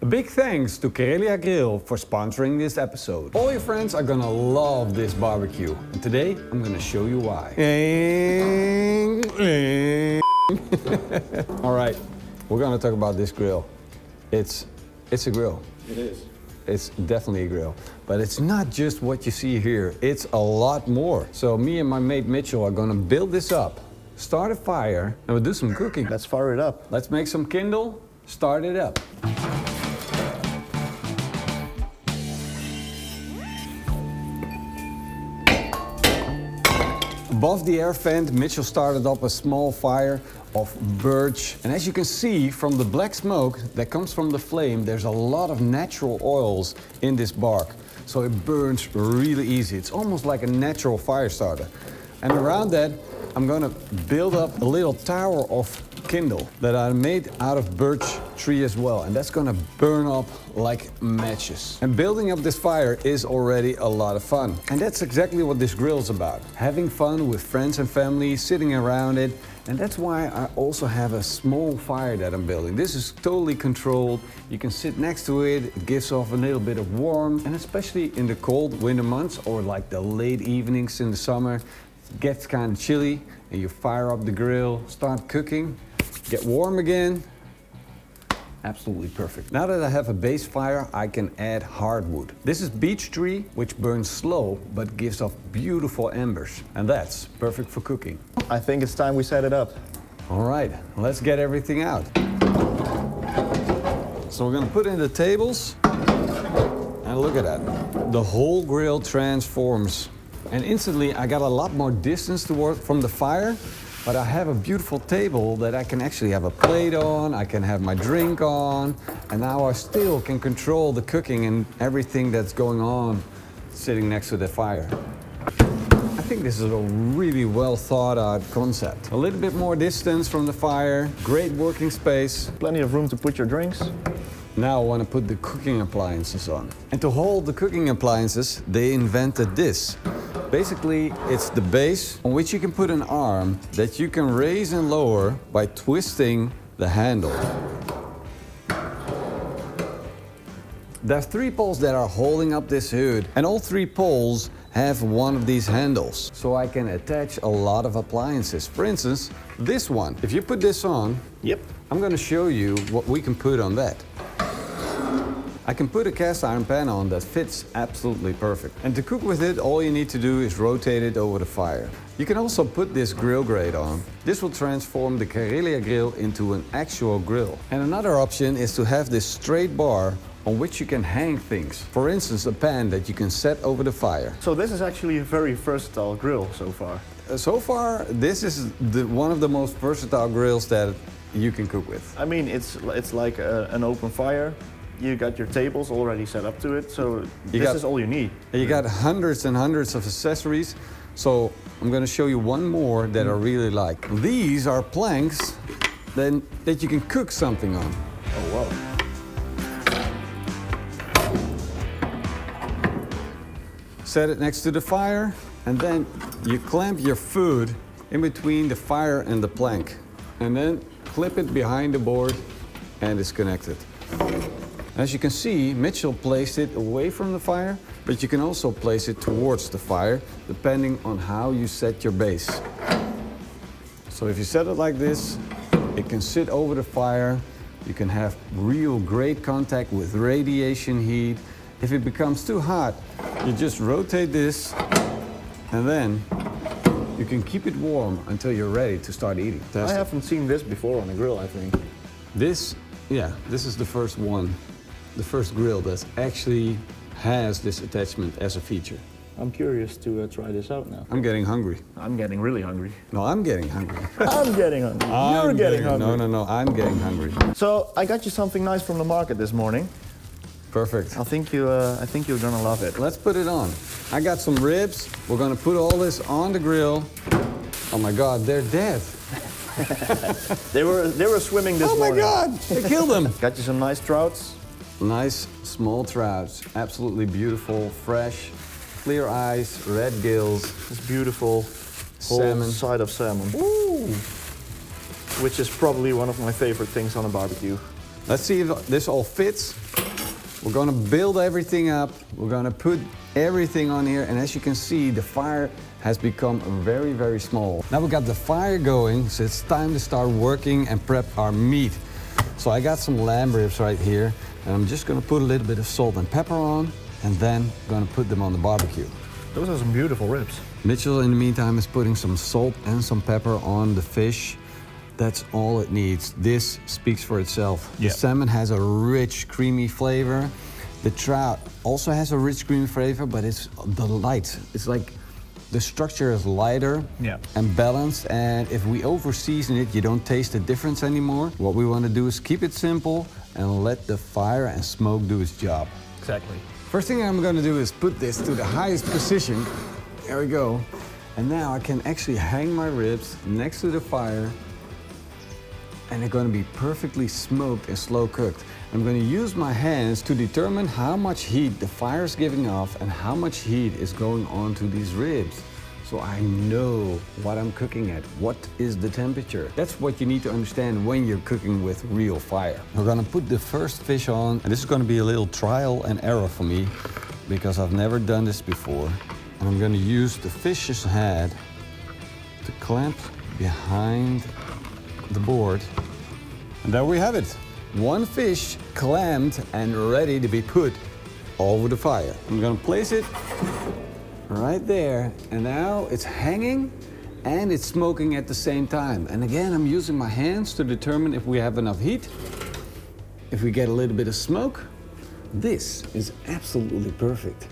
A big thanks to Carelia Grill for sponsoring this episode. All your friends are gonna love this barbecue. And today, I'm gonna show you why. All right, we're gonna talk about this grill. It's a grill. It is. It's definitely a grill. But it's not just what you see here, it's a lot more. So me and my mate Mitchell are gonna build this up, start a fire, and we'll do some cooking. Let's fire it up. Let's make some kindle, start it up. Above the air vent, Mitchell started up a small fire of birch. And as you can see from the black smoke that comes from the flame, there's a lot of natural oils in this bark. So it burns really easy. It's almost like a natural fire starter. And around that, I'm gonna build up a little tower of kindle that I made out of birch tree as well. And that's gonna burn up like matches. And building up this fire is already a lot of fun. And that's exactly what this grill is about. Having fun with friends and family, sitting around it. And that's why I also have a small fire that I'm building. This is totally controlled. You can sit next to it. It gives off a little bit of warmth. And especially in the cold winter months or like the late evenings in the summer, it gets kind of chilly and you fire up the grill, start cooking, get warm again. Absolutely perfect. Now that I have a base fire, I can add hardwood. This is beech tree, which burns slow, but gives off beautiful embers. And that's perfect for cooking. I think it's time we set it up. All right, let's get everything out. So we're gonna put in the tables, and look at that. The whole grill transforms. And instantly, I got a lot more distance to work from the fire. But I have a beautiful table that I can actually have a plate on, I can have my drink on, and now I still can control the cooking and everything that's going on sitting next to the fire. I think this is a really well thought out concept. A little bit more distance from the fire, great working space. Plenty of room to put your drinks. Now I want to put the cooking appliances on. And to hold the cooking appliances, they invented this. Basically, it's the base on which you can put an arm that you can raise and lower by twisting the handle. There's 3 poles that are holding up this hood, and all 3 poles have one of these handles. So I can attach a lot of appliances. For instance, this one. If you put this on, Yep. I'm going to show you what we can put on that. I can put a cast iron pan on that fits absolutely perfect. And to cook with it, all you need to do is rotate it over the fire. You can also put this grill grate on. This will transform the Carelia grill into an actual grill. And another option is to have this straight bar on which you can hang things. For instance, a pan that you can set over the fire. So this is actually a very versatile grill so far. So far, this is one of the most versatile grills that you can cook with. I mean, it's like an open fire. You got your tables already set up to it, so this is all you need. You got hundreds and hundreds of accessories. So I'm going to show you one more that I really like. These are planks that you can cook something on. Oh, wow. Set it next to the fire, and then you clamp your food in between the fire and the plank. And then clip it behind the board, and it's connected. As you can see, Mitchell placed it away from the fire, but you can also place it towards the fire, depending on how you set your base. So if you set it like this, it can sit over the fire. You can have real great contact with radiation heat. If it becomes too hot, you just rotate this, and then you can keep it warm until you're ready to start eating. I haven't seen this before on a grill, I think. This is the first one. The first grill that actually has this attachment as a feature. I'm curious to try this out now. I'm getting hungry. I'm getting really hungry. No, I'm getting hungry. I'm getting hungry. You're getting hungry. No, I'm getting hungry. So I got you something nice from the market this morning. Perfect. I think you're gonna love it. Let's put it on. I got some ribs. We're gonna put all this on the grill. Oh my God, they're dead. They were swimming this morning. Oh my God, they killed them. Got you some nice trouts. Nice small trouts, absolutely beautiful, fresh, clear eyes, red gills. This beautiful Salmon. whole side of salmon. Ooh. Which is probably one of my favorite things on a barbecue. Let's see if this all fits. We're gonna build everything up. We're gonna put everything on here, and as you can see, the fire has become very, very small. Now we got the fire going, so it's time to start working and prep our meat. So I got some lamb ribs right here, and I'm just gonna put a little bit of salt and pepper on, and then gonna put them on the barbecue. Those are some beautiful ribs. Mitchell, in the meantime, is putting some salt and some pepper on the fish. That's all it needs. This speaks for itself. The salmon has a rich, creamy flavor. The trout also has a rich, creamy flavor, but it's the light. It's like the structure is lighter and balanced, and if we over-season it, you don't taste the difference anymore. What we want to do is keep it simple and let the fire and smoke do its job. Exactly. First thing I'm going to do is put this to the highest position. There we go. And now I can actually hang my ribs next to the fire, and they're going to be perfectly smoked and slow cooked. I'm going to use my hands to determine how much heat the fire is giving off and how much heat is going on to these ribs. So I know what I'm cooking at. What is the temperature? That's what you need to understand when you're cooking with real fire. We're going to put the first fish on, and this is going to be a little trial and error for me because I've never done this before. And I'm going to use the fish's head to clamp behind the board. And there we have it. One fish clamped and ready to be put over the fire. I'm gonna place it right there, and now it's hanging and it's smoking at the same time. And again, I'm using my hands to determine if we have enough heat, if we get a little bit of smoke. This is absolutely perfect.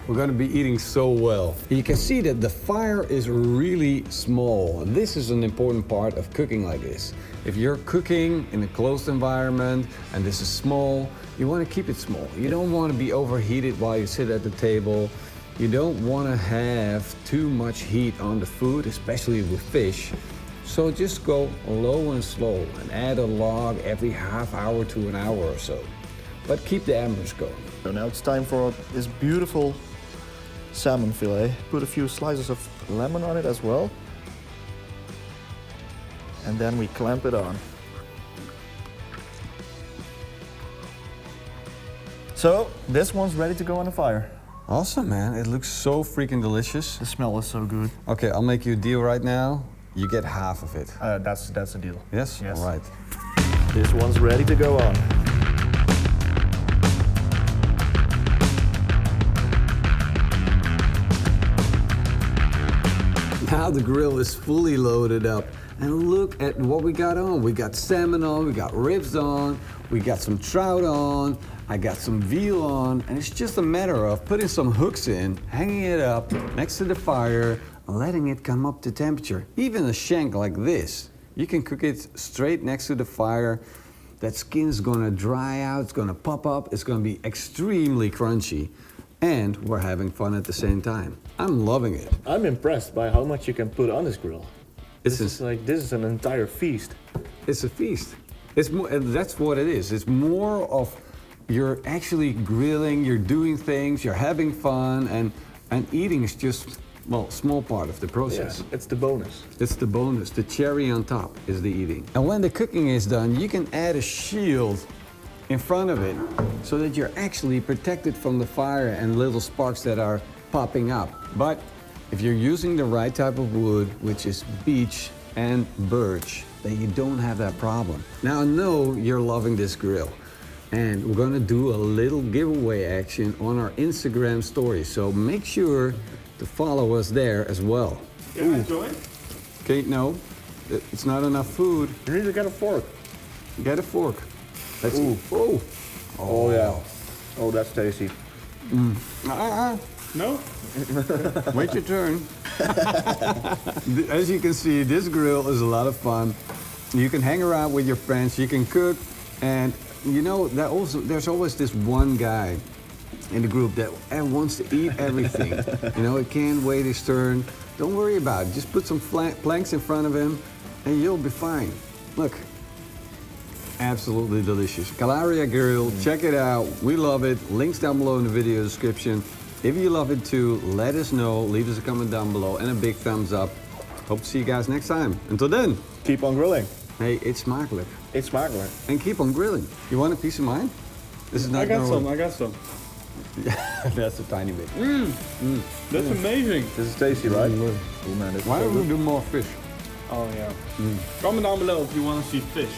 We're gonna be eating so well. You can see that the fire is really small. This is an important part of cooking like this. If you're cooking in a closed environment and this is small, you wanna keep it small. You don't wanna be overheated while you sit at the table. You don't wanna have too much heat on the food, especially with fish. So just go low and slow and add a log every half hour to an hour or so. But keep the embers going. So now it's time for this beautiful salmon fillet. Put a few slices of lemon on it as well. And then we clamp it on. So this one's ready to go on the fire. Awesome, man. It looks so freaking delicious. The smell is so good. Okay, I'll make you a deal right now. You get half of it. That's a deal. Yes? Yes. All right. This one's ready to go on. Now the grill is fully loaded up, and look at what we got on. We got salmon on, we got ribs on, we got some trout on, I got some veal on, and it's just a matter of putting some hooks in, hanging it up next to the fire, and letting it come up to temperature. Even a shank like this, you can cook it straight next to the fire. That skin is gonna dry out, it's gonna pop up, it's gonna be extremely crunchy. And we're having fun at the same time. I'm loving it. I'm impressed by how much you can put on this grill. This is an entire feast. It's a feast. It's more, that's what it is. It's more of you're actually grilling, you're doing things, you're having fun, and eating is just, well, small part of the process. Yeah, it's the bonus. It's the bonus. The cherry on top is the eating. And when the cooking is done, you can add a shield in front of it so that you're actually protected from the fire and little sparks that are popping up. But if you're using the right type of wood, which is beech and birch, then you don't have that problem. Now I know you're loving this grill, and we're gonna do a little giveaway action on our Instagram story, so make sure to follow us there as well. Can I join? Okay, no, it's not enough food. You need to get a fork. Get a fork. Let's Ooh. Oh. Oh yeah. Oh, that's tasty. No? Wait your turn. As you can see, this grill is a lot of fun. You can hang around with your friends, you can cook, and you know, there's always this one guy in the group that wants to eat everything. You know, he can't wait his turn. Don't worry about it. Just put some planks in front of him and you'll be fine. Look. Absolutely delicious. Carelia grill, check it out. We love it. Links down below in the video description. If you love it too, let us know. Leave us a comment down below and a big thumbs up. Hope to see you guys next time. Until then, keep on grilling. hey, eet smakelijk. Eetsmakelijk. And keep on grilling. You want a piece of mine? This is not I got gonna some, work. I got some. That's a tiny bit. That's amazing. This is tasty, right? Mm. Oh man, this Why is so don't we good. do more fish? Oh yeah. Comment down below if you want to see fish.